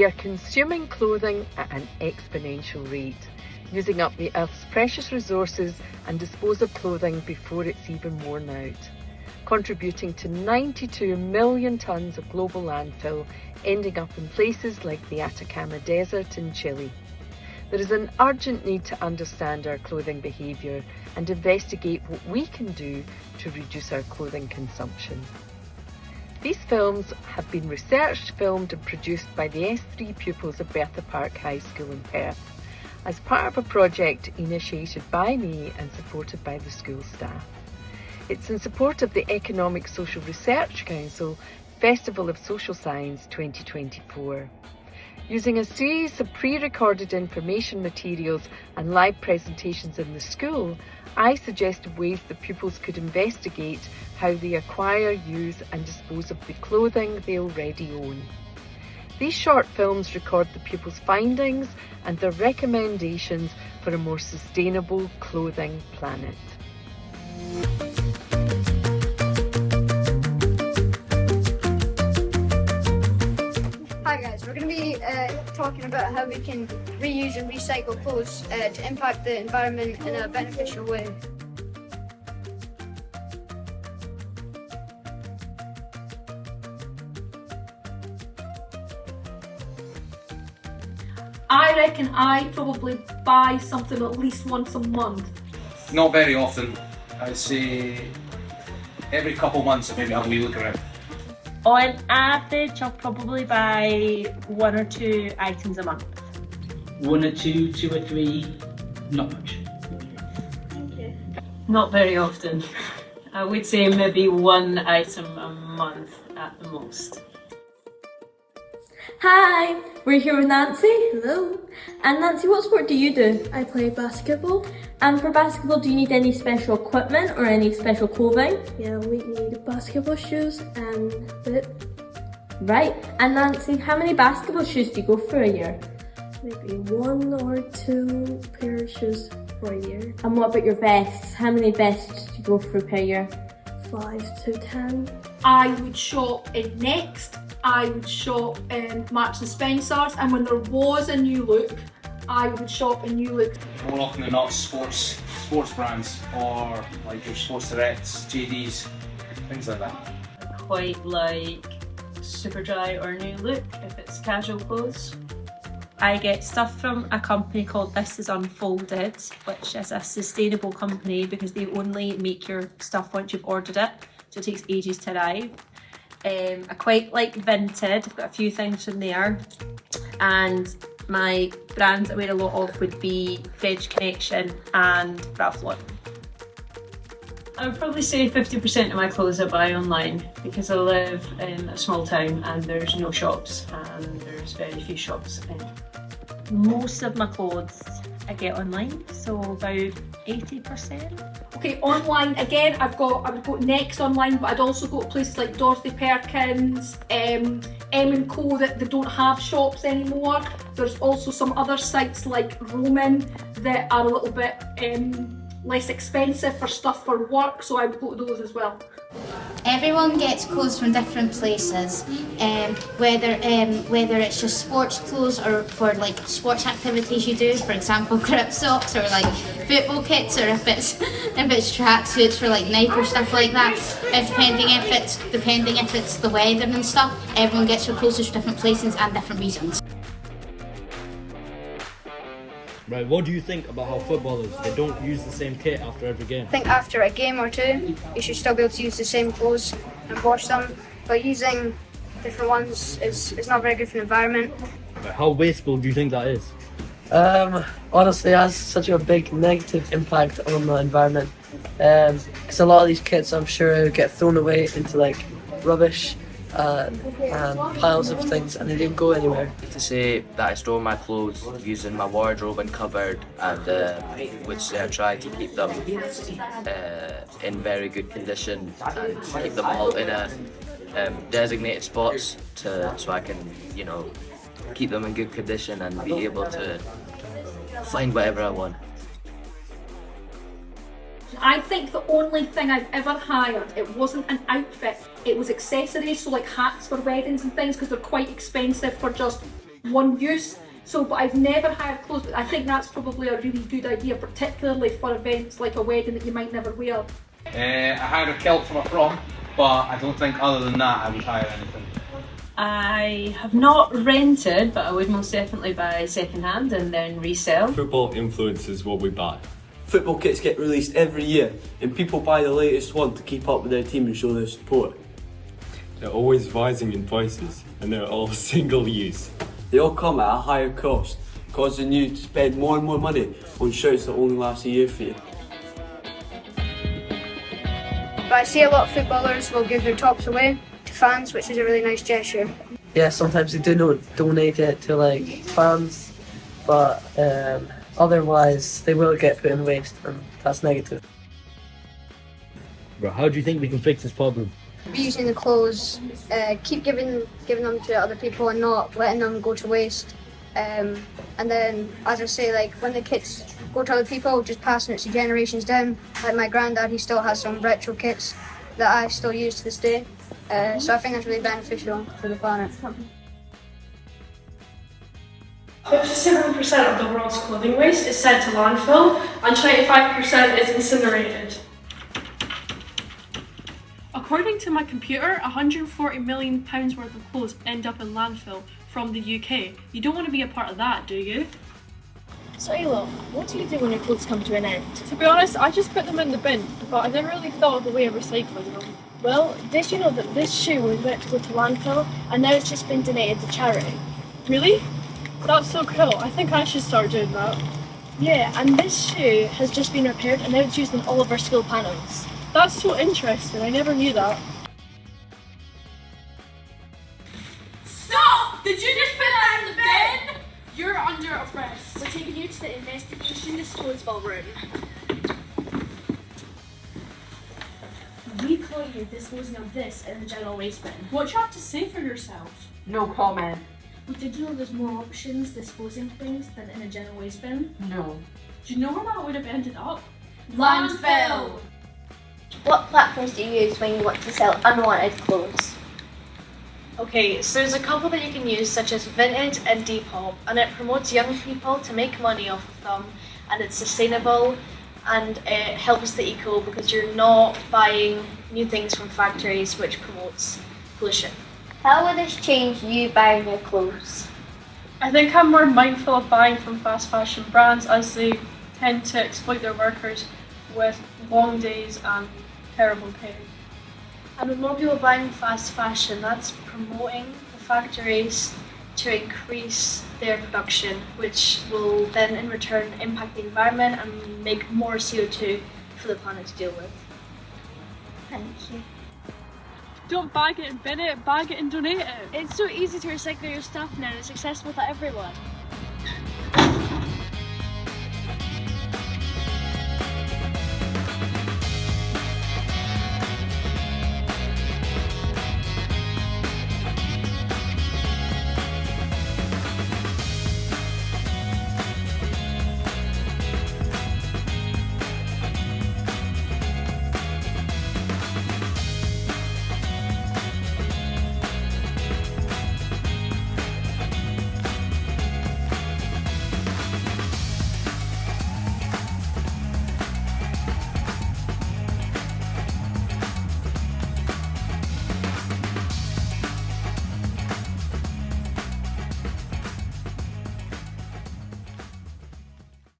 are consuming clothing at an exponential rate, using up the Earth's precious resources and dispose of clothing before it's even worn out, contributing to 92 million tonnes of global landfill ending up in places like the Atacama Desert in Chile. There is an urgent need to understand our clothing behaviour and investigate what we can do to reduce our clothing consumption. These films have been researched, filmed and produced by the S3 pupils of Bertha Park High School in Perth as part of a project initiated by me and supported by the school staff. It's in support of the Economic Social Research Council Festival of Social Science 2024. Using a series of pre-recorded information materials and live presentations in the school, I suggested ways that pupils could investigate how they acquire, use and dispose of the clothing they already own. These short films record the pupils' findings and their recommendations for a more sustainable clothing planet. Hi guys, we're going to be talking about how we can reuse and recycle clothes to impact the environment in a beneficial way. I reckon I probably buy something at least once a month. Not very often. I'd say every couple months I maybe have a wee look around. On average, I'll probably buy 1 or 2 items a month. 1 or 2, 2 or 3, not much. Not very often. I would say maybe 1 item a month at the most. Hi, we're here with Nancy. Hello. And Nancy, what sport do you do? I play basketball. And for basketball, do you need any special equipment or any special clothing? Yeah, we need basketball shoes and boots. Right. And Nancy, how many basketball shoes do you go for a year? Maybe 1 or 2 pair of shoes for a year. And what about your vests? How many vests do you go for per year? 5 to 10. I would shop in Next, I would shop in Marks and Spencer's, and when there was a new look, I would shop in New Look. More often than not, sports brands or like your Sports Directs, JD's, things like that. Quite like Superdry or New Look if it's casual clothes. I get stuff from a company called This Is Unfolded, which is a sustainable company because they only make your stuff once you've ordered it, so it takes ages to arrive. I quite like Vinted, I've got a few things from there, and my brands I wear a lot of would be Veg Connection and Ralph Lauren. I would probably say 50% of my clothes I buy online because I live in a small town and there's no shops and there's very few shops in. Most of my clothes I get online, so about 80%. Okay, online again, I would go Next online, but I'd also go to places like Dorothy Perkins, M&Co that they don't have shops anymore. There's also some other sites like Roman that are a little bit less expensive for stuff for work, so I would go to those as well. Everyone gets clothes from different places, whether it's just sports clothes or for like sports activities you do, for example grip socks or like football kits, or if it's tracksuits for like Nike or stuff like that. Depending if it's the weather and stuff, everyone gets their clothes from different places and different reasons. Right, what do you think about how footballers, they don't use the same kit after every game? I think after a game or two, you should still be able to use the same clothes and wash them, but using different ones is not very good for the environment. Right, how wasteful do you think that is? Honestly, it has such a big negative impact on the environment. Because a lot of these kits, I'm sure, get thrown away into like rubbish and piles of things, and they didn't go anywhere. To say that I store my clothes using my wardrobe and cupboard, and which I try to keep them in very good condition and keep them all in a designated spots so I can, keep them in good condition and be able to find whatever I want. I think the only thing I've ever hired, it wasn't an outfit, it was accessories, so like hats for weddings and things, because they're quite expensive for just one use. So, but I've never hired clothes, but I think that's probably a really good idea, particularly for events like a wedding that you might never wear. I hired a kilt for my prom, but I don't think other than that I would hire anything. I have not rented, but I would most definitely buy second-hand and then resell. Football influences what we buy. Football kits get released every year and people buy the latest one to keep up with their team and show their support. They're always rising in prices and they're all single use. They all come at a higher cost, causing you to spend more and more money on shirts that only last a year for you. But I see a lot of footballers will give their tops away to fans, which is a really nice gesture. Yeah, sometimes they do donate it to like fans, but otherwise they will get put in waste, and that's negative. Bro, how do you think we can fix this problem? Reusing the clothes, keep giving them to other people and not letting them go to waste. And then, as I say, like when the kits go to other people, just passing it to generations down. Like my granddad, he still has some retro kits that I still use to this day. So I think that's really beneficial for the planet. 57% of the world's clothing waste is sent to landfill and 25% is incinerated. According to my computer, £140 million worth of clothes end up in landfill from the UK. You don't want to be a part of that, do you? So Elo, what do you do when your clothes come to an end? To be honest, I just put them in the bin, but I never really thought of the way of recycling them. Well, did you know that this shoe was meant to go to landfill and now it's just been donated to charity? Really? That's so cool. I think I should start doing that. Yeah, and this shoe has just been repaired and now it's used in all of our school panels. That's so interesting. I never knew that. Stop! Did you just put that in the bin? You're under arrest. We're taking you to the investigation disposal room. We caught you disposing of this in the general waste bin. What do you have to say for yourself? No comment. But did you know there's more options disposing things than in a general waste bin? No. Do you know where that would have ended up? Landfill! What platforms do you use when you want to sell unwanted clothes? Okay, so there's a couple that you can use, such as Vinted and Depop, and it promotes young people to make money off of them, and it's sustainable, and it helps the eco because you're not buying new things from factories, which promotes pollution. How will this change you buying your clothes? I think I'm more mindful of buying from fast fashion brands as they tend to exploit their workers with long days and terrible pay. And with more people buying fast fashion, that's promoting the factories to increase their production, which will then in return impact the environment and make more CO2 for the planet to deal with. Thank you. Don't bag it and bin it, bag it and donate it. It's so easy to recycle your stuff now, it's accessible to everyone.